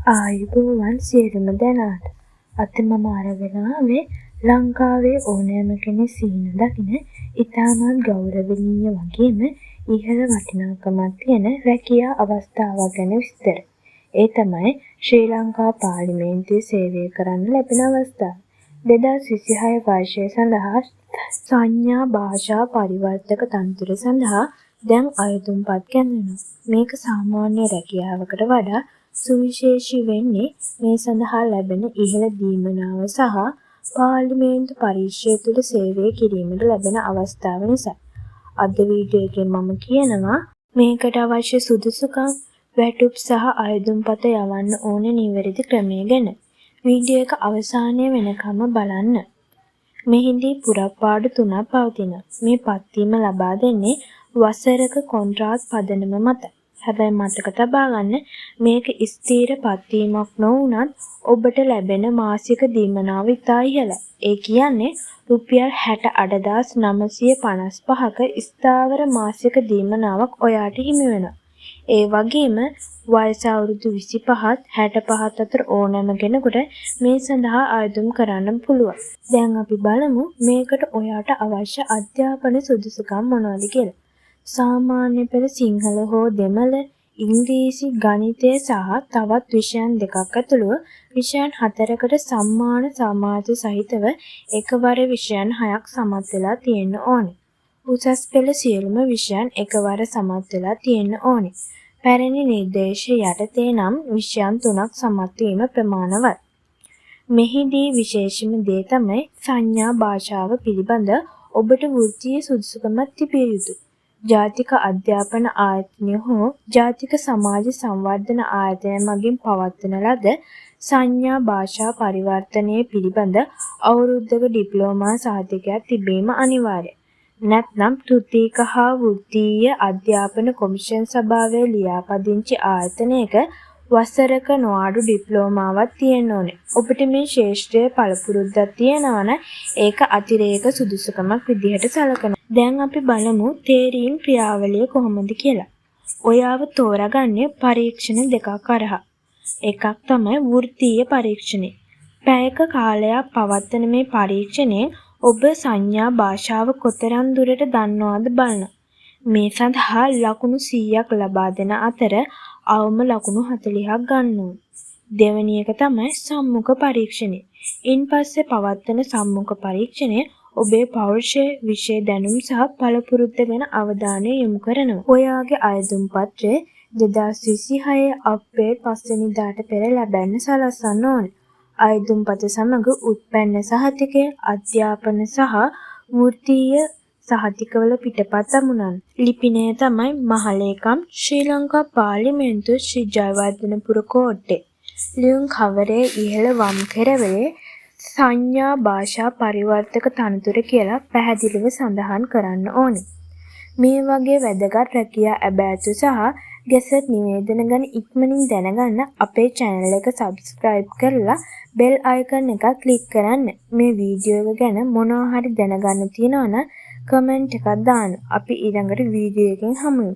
ආයුබෝවන් සියලුම දෙනාට. අද මම අරගෙන ආවේ ලංකාවේ ඕනෑම කෙනෙක් සිහින දකින ඉතාමත් ගෞරවනීය වගේම ඉහළ වටිනාකමක් තියෙන රැකියා අවස්ථාවක් ගැන විස්තර. ඒ තමයි ශ්‍රී ලංකා පාර්ලිමේන්තුවේ සේවය කරන්න ලැබෙන අවස්ථාව. 2026 වර්ෂය සඳහා සංඥා භාෂා පරිවර්තක තනතුර සඳහා දැන් අයදුම්පත් ගැන්වෙනවා. මේක සාමාන්‍ය රැකියාවකට වඩා සුවිශේෂී වෙන්නේ මේ සඳහා ලැබෙන ඉහළ දීමනාව සහ පාර්ලිමේන්තු පරීක්ෂය තුළ සේවය කිරීමට ලැබෙන අවස්ථාව නිසා. අද වීඩියෝ එකෙන් මම කියනවා මේකට අවශ්‍ය සුදුසුකම්, වැටුප් සහ අයදුම්පත යවන්න ඕන නිවැරදි ක්‍රමය ගැන. වීඩියෝ එක අවසානය වෙනකම්ම බලන්න. මෙහිදී පුරප්පාඩු 3ක් පවතිනවා. මේ පත්වීම ලබා දෙන්නේ වසරක කොන්ත්‍රාත් පදනම මත. හැබැයි මතක තබා ගන්න මේක ස්ථීර පත්වීමක් නොවුනත් ඔබට ලැබෙන මාසික දීමනාව ඉතා ඉහළයි. ඒ කියන්නේ රුපියල් 68,955ක ස්ථාවර මාසික දීමනාවක් ඔයාට හිමි වෙනවා. ඒ වගේම වයස අවුරුදු 25ත් 65ත් අතර ඕනෑම කෙනෙකුට මේ සඳහා අයදුම් කරන්න පුළුවන්. දැන් අපි බලමු මේකට ඔයාට අවශ්‍ය අධ්‍යාපන සුදුසුකම් මොනවද කියලා. සාමාන්‍ය පෙළ සිංහල හෝ දෙමළ, ඉංග්‍රීසි, ගණිතය සහ තවත් විෂයන් දෙකක් ඇතුළුව විෂයන් 4කට සම්මාන සමාජ සහිතව එකවර විෂයන් 6ක් සමත් වෙලා තියෙන්න ඕනේ. උසස් පෙළ සියලුම විෂයන් එකවර සමත් වෙලා තියෙන්න ඕනේ. පැරණි නිර්දේශ යටතේ නම් විෂයන් 3ක් සමත් වීම ප්‍රමාණවත්. මෙහිදී විශේෂම දේ තමයි සංඥා භාෂාව පිළිබඳ ඔබට වෘත්තීය සුදුසුකමක් තිබිය යුතුයි. ජාතික අධ්‍යාපන ආයතනය හෝ ජාතික සමාජ සංවර්ධන ආයතනය මගින් පවත්වන ලද සංඥා භාෂා පරිවර්තනය පිළිබඳ අවුරුද්දක ඩිප්ලෝමා සහතිකයක් තිබීම අනිවාර්යයි. නැත්නම් තෘතීක හා වෘත්තීය අධ්‍යාපන කොමිෂන් සභාවේ ලියාපදිංචි ආයතනයක වසරක නොඅඩු ඩිප්ලෝමාවක් තියෙන්න ඕනේ. ඔබට මේ ශාස්ත්‍රීය පළපුරුද්දක් තියෙනවා නම් ඒක අතිරේක සුදුසුකමක් විදිහට සැලකනවා. දැන් අපි බලමු තේරීම් ක්‍රියාවලිය කොහොමද කියලා. ඔයාව තෝරාගන්නේ පරීක්ෂණ දෙකක් කරහා. එකක් තමයි වෘත්තීය පරීක්ෂණය. පැයක කාලයක් පවත්වන මේ පරීක්ෂණයෙන් ඔබ සංඥා භාෂාව කොතරම් දුරට දන්නවද බලනවා. මේ සඳහා ලකුණු 100ක් ලබා දෙන අතර අවම ලකුණු 40ක් ගන්න ඕන. දෙවැනි එක තමයි සම්මුඛ පරීක්ෂණය. ඉන්පස්සේ පවත්වන සම්මුඛ පරීක්ෂණය ඔබේ පෞරුෂය, විෂය දැනුම් සහ පළපුරුද්ද ගැන අවධානය යොමු කරනවා. ඔයාගේ අයදුම් පත්‍රය 2026 අප්‍රේල් 5 වෙනිදාට පෙර ලැබෙන්න සලස්වන්න ඕන. අයදුම්පත සමග උත්පන්න සහතිකය, අධ්‍යාපන සහ වෘත්තීය සහතිකවල පිටපත් අමුණන්න. ලිපිනය තමයි මහලේකම් ශ්‍රී ලංකා පාර්ලිමේන්තු ශ්‍රී ජයවර්ධනපුර කෝට්ටේ. ලියුම් කවරේ ඉහළ වම් කෙරවලේ සංඥා භාෂා පරිවර්තක තනතුර කියලා පැහැදිලිව සඳහන් කරන්න ඕනේ. මේ වගේ වැදගත් රැකියා ඇබෑතු සහ ගැසට් නිවේදන ගැන ඉක්මනින් දැනගන්න අපේ channel එක subscribe කරලා bell icon එක click කරන්න. මේ වීඩියෝ එක ගැන මොනවා හරි දැනගන්න තියෙනවා නම් comment එකක් දාන්න. අපි ඊළඟට වීඩියෝ එකකින් හමු වෙමු.